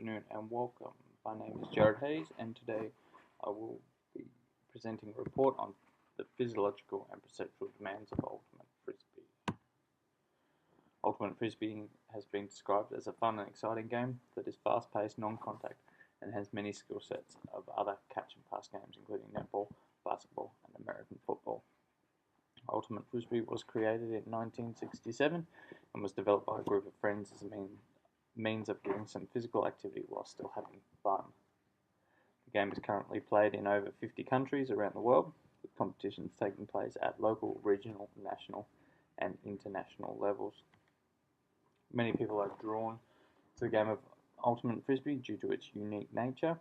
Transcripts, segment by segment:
afternoon and welcome. My name is Jared Hayes and today I will be presenting a report on the physiological and perceptual demands of Ultimate Frisbee. Ultimate Frisbee has been described as a fun and exciting game that is fast-paced, non-contact and has many skill sets of other catch and pass games including netball, basketball and American football. Ultimate Frisbee was created in 1967 and was developed by a group of friends as a means of doing some physical activity while still having fun. The game is currently played in over 50 countries around the world, with competitions taking place at local, regional, national and international levels. Many people are drawn to the game of Ultimate Frisbee due to its unique nature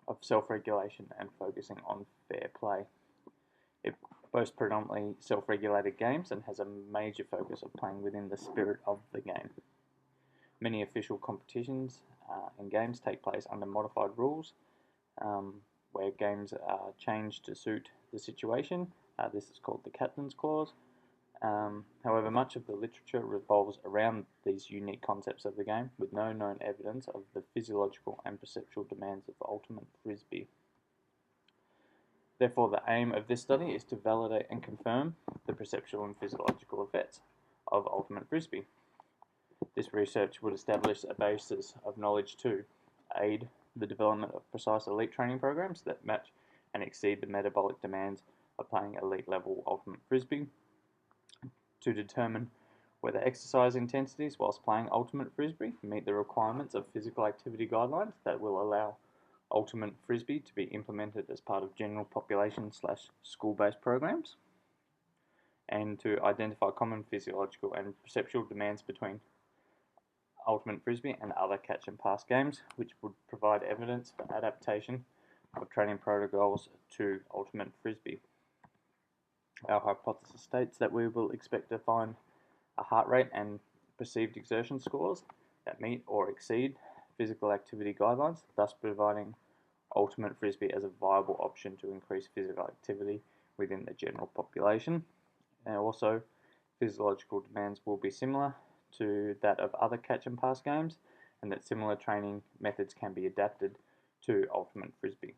of self-regulation and focusing on fair play. It boasts predominantly self-regulated games and has a major focus of playing within the spirit of the game. Many official competitions and games take place under modified rules, where games are changed to suit the situation. This is called the Captain's Clause. However, much of the literature revolves around these unique concepts of the game, with no known evidence of the physiological and perceptual demands of Ultimate Frisbee. Therefore, the aim of this study is to validate and confirm the perceptual and physiological effects of Ultimate Frisbee. This research would establish a basis of knowledge to aid the development of precise elite training programs that match and exceed the metabolic demands of playing elite level Ultimate Frisbee, to determine whether exercise intensities whilst playing Ultimate Frisbee meet the requirements of physical activity guidelines that will allow Ultimate Frisbee to be implemented as part of general population / school-based programs, and to identify common physiological and perceptual demands between Ultimate Frisbee and other catch and pass games, which would provide evidence for adaptation of training protocols to Ultimate Frisbee. Our hypothesis states that we will expect to find a heart rate and perceived exertion scores that meet or exceed physical activity guidelines, thus providing Ultimate Frisbee as a viable option to increase physical activity within the general population. And also, physiological demands will be similar to that of other catch and pass games, and that similar training methods can be adapted to Ultimate Frisbee.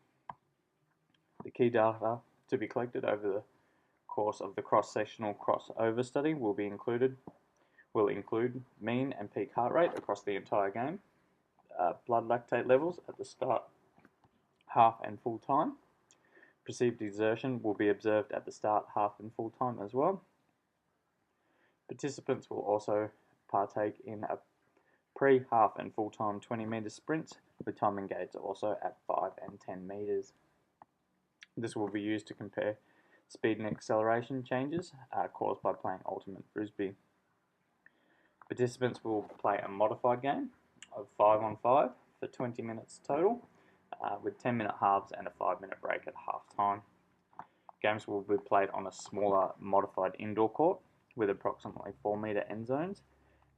The key data to be collected over the course of the cross-sectional crossover study will include mean and peak heart rate across the entire game, blood lactate levels at the start, half and full time. Perceived exertion will be observed at the start, half and full time as well. Participants will also partake in a pre, half and full time 20-meter sprints with timing gates also at 5 and 10 meters. This will be used to compare speed and acceleration changes caused by playing Ultimate Frisbee. Participants will play a modified game of 5-on-5 for 20 minutes total, with 10-minute halves and a 5-minute break at half time. Games will be played on a smaller modified indoor court with approximately 4-meter end zones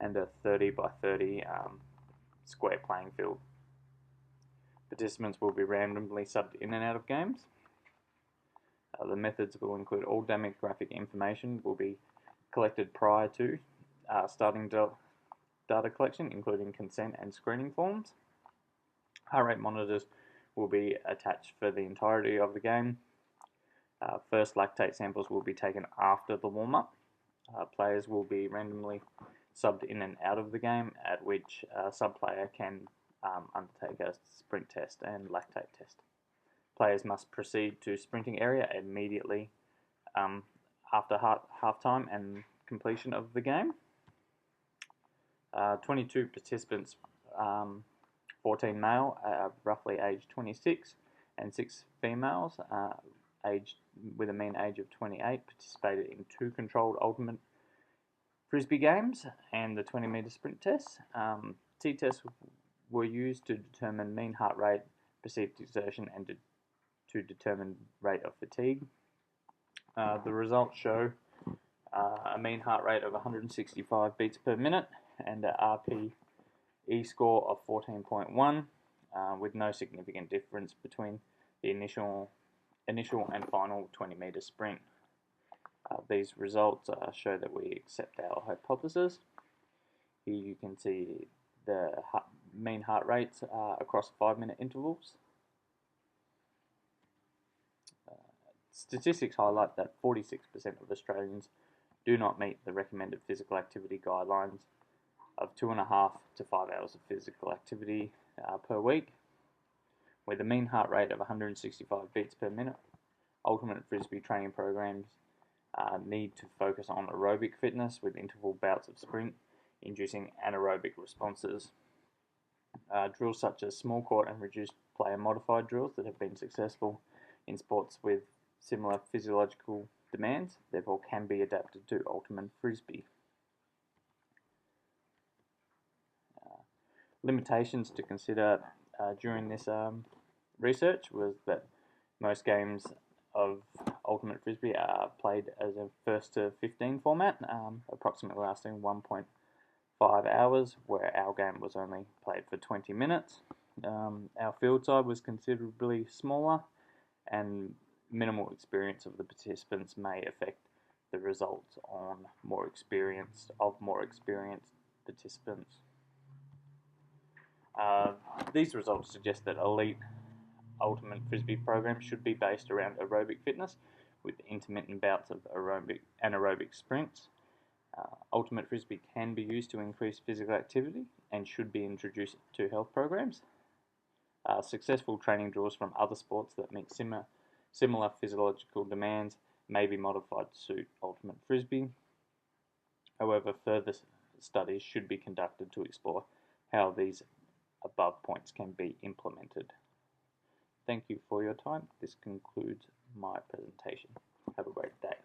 and a 30 by 30 square playing field. Participants will be randomly subbed in and out of games. The methods will include all demographic information will be collected prior to starting data collection, including consent and screening forms. Heart rate monitors will be attached for the entirety of the game. First lactate samples will be taken after the warm-up. Players will be randomly subbed in and out of the game, at which a sub-player can undertake a sprint test and lactate test. Players must proceed to sprinting area immediately after half-time and completion of the game. 22 participants, 14 male, roughly aged 26, and 6 females, aged with a mean age of 28, participated in 2 controlled Ultimate Frisbee games and the 20-meter sprint tests. T-tests were used to determine mean heart rate, perceived exertion, and to determine rate of fatigue. The results show a mean heart rate of 165 beats per minute and a RPE score of 14.1, with no significant difference between the initial and final 20-meter sprint. These results show that we accept our hypothesis. Here you can see the mean heart rates across 5-minute intervals. Statistics highlight that 46% of Australians do not meet the recommended physical activity guidelines of 2.5 to 5 hours of physical activity per week, with a mean heart rate of 165 beats per minute. Ultimate Frisbee training programs need to focus on aerobic fitness with interval bouts of sprint, inducing anaerobic responses. Drills such as small court and reduced player modified drills that have been successful in sports with similar physiological demands, therefore can be adapted to Ultimate Frisbee. Limitations to consider during this research was that most games of Ultimate Frisbee are played as a first to 15 format, approximately lasting 1.5 hours, where our game was only played for 20 minutes. Our field side was considerably smaller, and minimal experience of the participants may affect the results on more experienced participants. These results suggest that elite Ultimate Frisbee programs should be based around aerobic fitness with intermittent bouts of anaerobic sprints. Ultimate Frisbee can be used to increase physical activity and should be introduced to health programs. Successful training drills from other sports that meet similar physiological demands may be modified to suit Ultimate Frisbee. However, further studies should be conducted to explore how these above points can be implemented. Thank you for your time. This concludes my presentation. Have a great day.